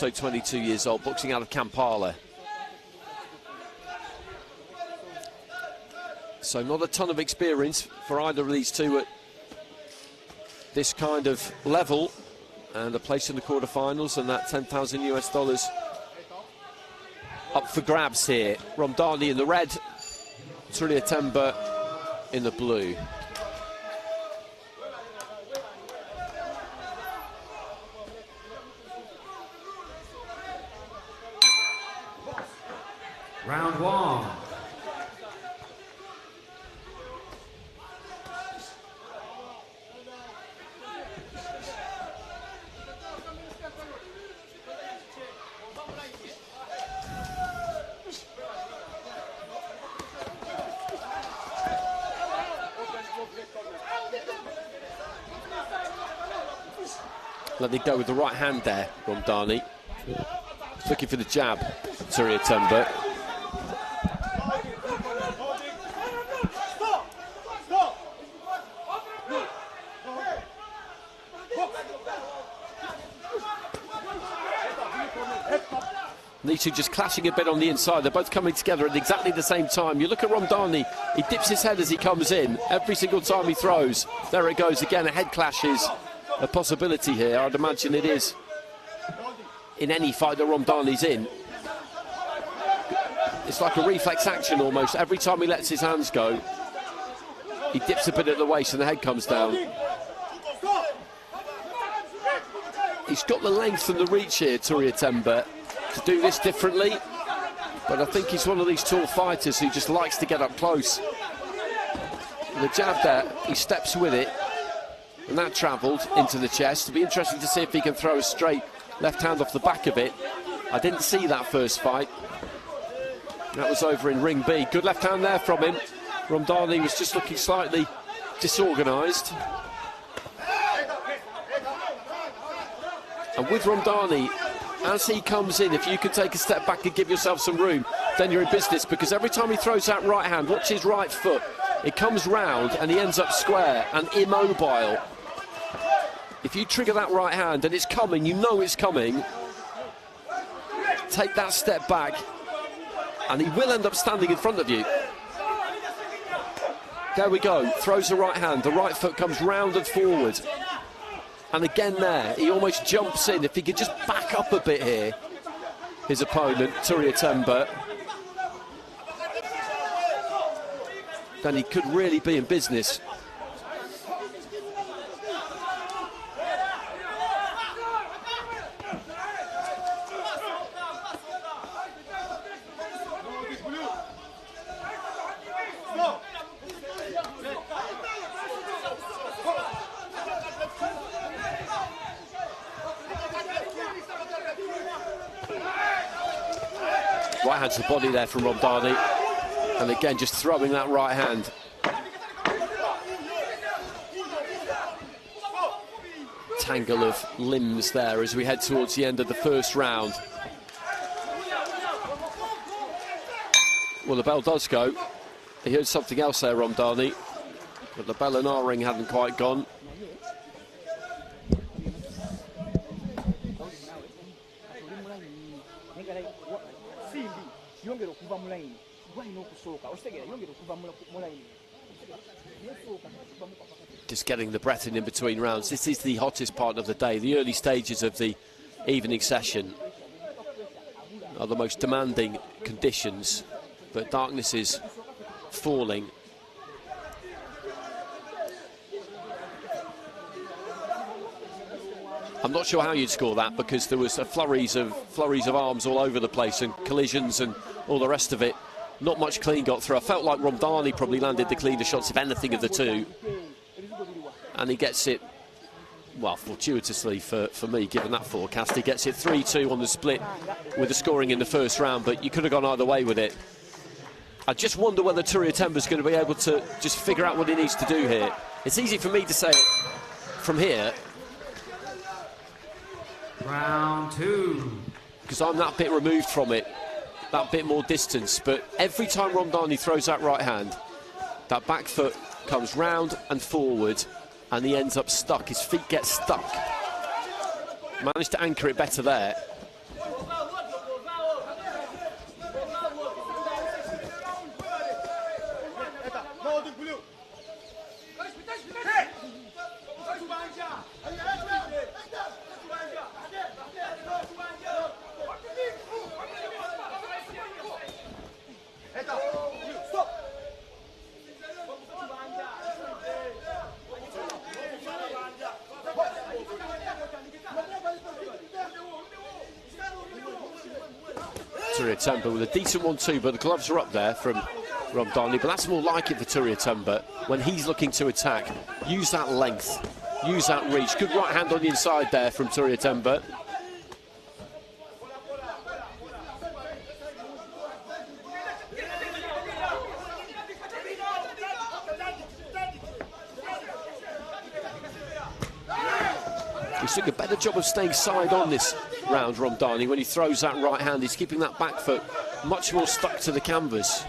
So 22 years old, boxing out of Kampala. So not a ton of experience for either of these two at this kind of level, and a place in the quarterfinals, and that $10,000 up for grabs here. Romdhani in the red, Turyatemba in the blue. Round one. Let me go with the right hand there, Romdhani. Looking for the jab, Turyatemba. These two just clashing a bit on the inside. They're both coming together at exactly the same time. You look at Romdhani, he dips his head as he comes in. Every single time he throws, there it goes again. A head clash is a possibility here. I'd imagine it is in any fight that Romdhani's in. It's like a reflex action almost. Every time he lets his hands go, he dips a bit at the waist and the head comes down. He's got the length and the reach here, Turyatemba, to do this differently, but I think he's one of these tall fighters who just likes to get up close. The jab there, he steps with it, and that travelled into the chest. It'll be interesting to see if he can throw a straight left hand off the back of it. I didn't see that first fight. That was over in ring B. Good left hand there from him. Romdhani was just looking slightly disorganised. And with Romdhani, as he comes in, if you can take a step back and give yourself some room, then you're in business, because every time he throws that right hand, watch his right foot, it comes round and he ends up square and immobile. If you trigger that right hand and it's coming, you know it's coming, take that step back and he will end up standing in front of you. There we go, throws the right hand, the right foot comes round and forward. And again there, he almost jumps in. If he could just back up a bit here, his opponent, Turyatemba, then he could really be in business. Right hand to the body there from Romdhani, and again just throwing that right hand. Tangle of limbs there as we head towards the end of the first round. Well, the bell does go. He heard something else there, Romdhani, but the bell in our ring hadn't quite gone. Just getting the breath in between rounds. This is the hottest part of the day. The early stages of the evening session are the most demanding conditions, but darkness is falling. I'm not sure how you'd score that, because there was flurries of arms all over the place and collisions and all the rest of it. Not much clean got through. I felt like Romdhani probably landed the cleaner shots, if anything, of the two. And he gets it, well, fortuitously for me, given that forecast, he gets it 3-2 on the split with the scoring in the first round, but you could have gone either way with it. I just wonder whether Turyatemba's going to be able to just figure out what he needs to do here. It's easy for me to say it from here. Round two. Because I'm that bit removed from it, that bit more distance, but every time Romdhani throws that right hand, that back foot comes round and forward, and he ends up stuck. His feet get stuck. Managed to anchor it better there. Turyatemba with a decent 1-2, but the gloves are up there from Romdhani. But that's more like it for Turyatemba when he's looking to attack. Use that length, use that reach. Good right hand on the inside there from Turyatemba. He's doing a better job of staying side on this round, Romdhani. When he throws that right hand, he's keeping that back foot much more stuck to the canvas.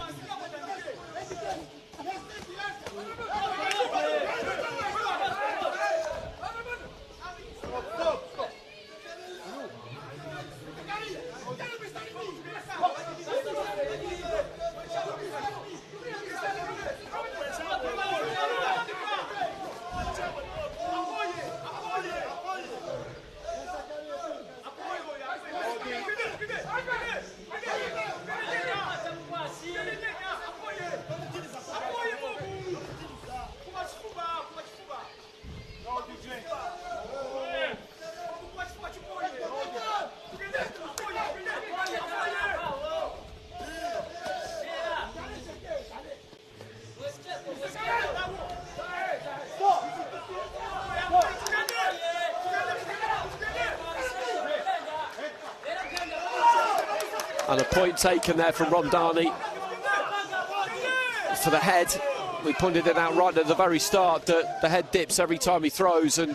And a point taken there from Romdhani for the head. We pointed it out right at the very start that the head dips every time he throws, and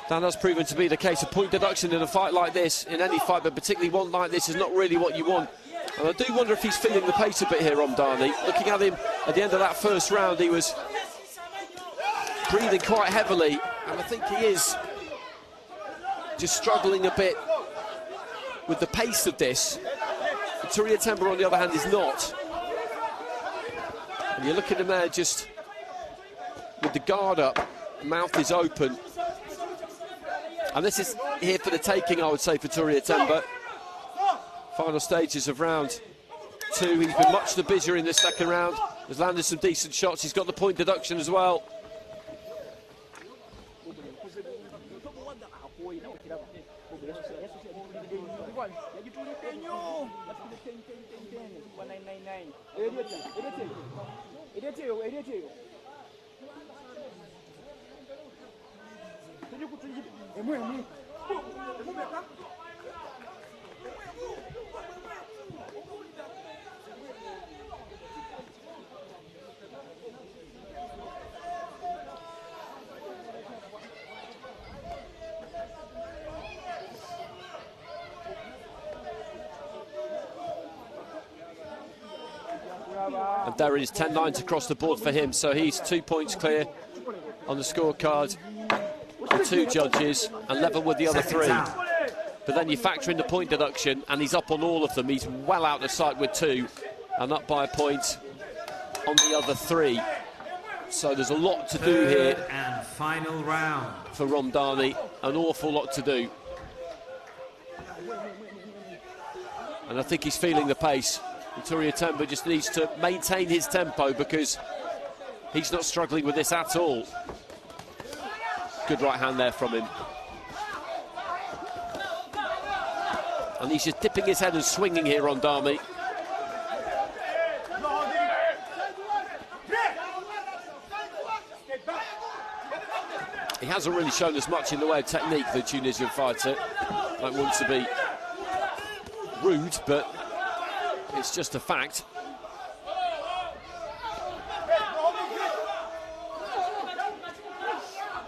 that has proven to be the case. A point deduction in a fight like this, in any fight, but particularly one like this, is not really what you want. And I do wonder if he's feeling the pace a bit here, Romdhani. Looking at him at the end of that first round, he was breathing quite heavily, and I think he is just struggling a bit with the pace of this. Turyatemba, on the other hand, is not. And you look at him there just with the guard up, mouth is open. And this is here for the taking, I would say, for Turyatemba. Final stages of round 2. He's been much the busier in this second round. Has landed some decent shots. He's got the point deduction as well. And there it is, 10-9 across the board for him, so he's 2 points clear on the scorecard with 2 judges and level with the other 3. But then you factor in the point deduction and he's up on all of them. He's well out of sight with 2 and up by a point on the other 3. So there's a lot to do here. Third and final round for Romdhani, an awful lot to do. And I think he's feeling the pace. And Turyatemba just needs to maintain his tempo because he's not struggling with this at all. Good right hand there from him. And he's just dipping his head and swinging here on Romdhani. He hasn't really shown as much in the way of technique, the Tunisian fighter. I don't want to be rude, but it's just a fact.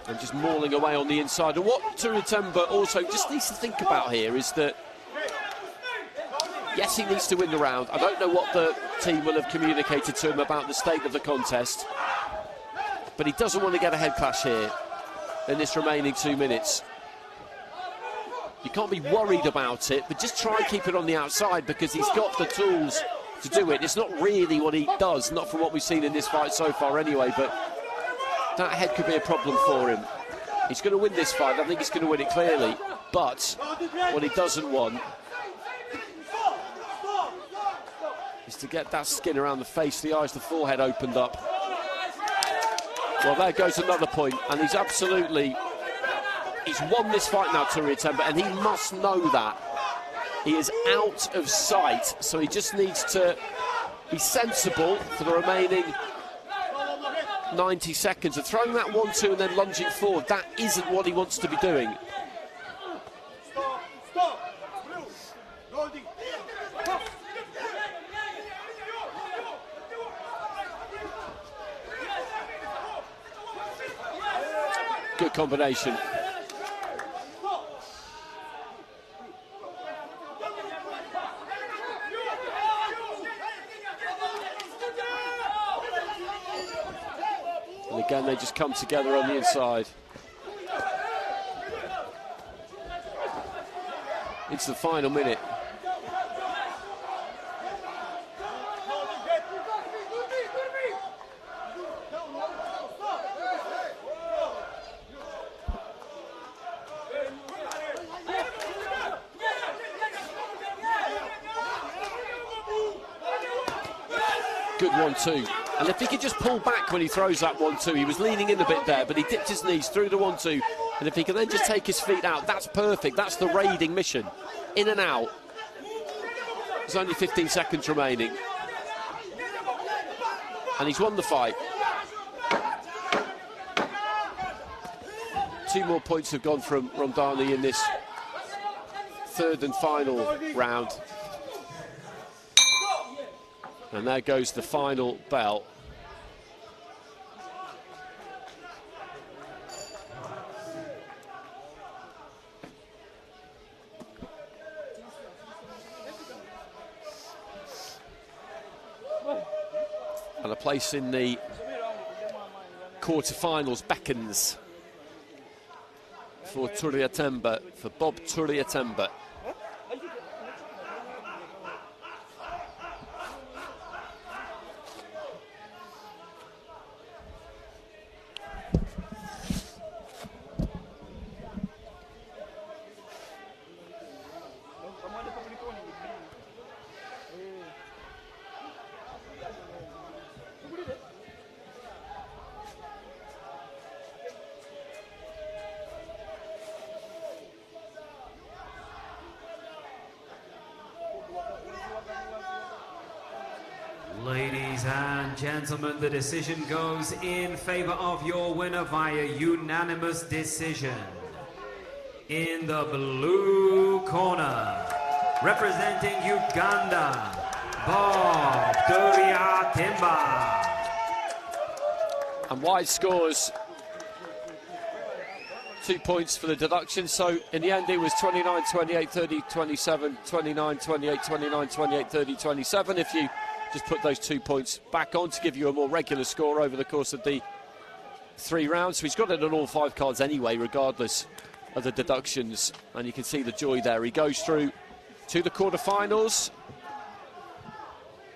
And just mauling away on the inside. And what Turyatemba also just needs to think about here is that, yes, he needs to win the round. I don't know what the team will have communicated to him about the state of the contest, but he doesn't want to get a head clash here in this remaining 2 minutes. You can't be worried about it, but just try and keep it on the outside because he's got the tools to do it. It's not really what he does, not from what we've seen in this fight so far anyway, but that head could be a problem for him. He's going to win this fight. I think he's going to win it clearly, but what he doesn't want is to get that skin around the face, the eyes, the forehead opened up. Well, there goes another point, and he's absolutely... He's won this fight now, Turyatemba, and he must know that. He is out of sight, so he just needs to be sensible for the remaining 90 seconds. And throwing that 1-2 and then lunging forward, that isn't what he wants to be doing. Good combination. And again, they just come together on the inside. It's the final minute. Good 1-2. And if he could just pull back when he throws that 1-2, he was leaning in a bit there, but he dipped his knees through the 1-2. And if he can then just take his feet out, that's perfect. That's the raiding mission. In and out. There's only 15 seconds remaining. And he's won the fight. 2 more points have gone from Romdhani in this third and final round. And there goes the final bell. And a place in the quarterfinals beckons for Turyatemba, for Bob Turyatemba. Ladies and gentlemen, the decision goes in favor of your winner via unanimous decision. In the blue corner, representing Uganda, Bob Turyatemba. And wide scores. 2 points for the deduction. So in the end, it was 29-28, 30-27, 29-28, 29-28, 30-27. If you just put those 2 points back on to give you a more regular score over the course of the 3 rounds. So he's got it on all 5 cards anyway, regardless of the deductions. And you can see the joy there. He goes through to the quarterfinals.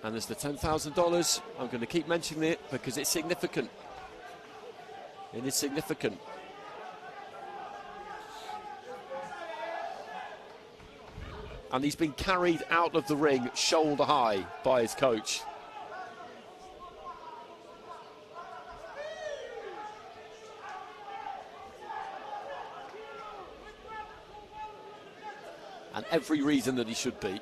And there's the $10,000. I'm going to keep mentioning it because it's significant. It is significant. And he's been carried out of the ring shoulder high by his coach. And every reason that he should be.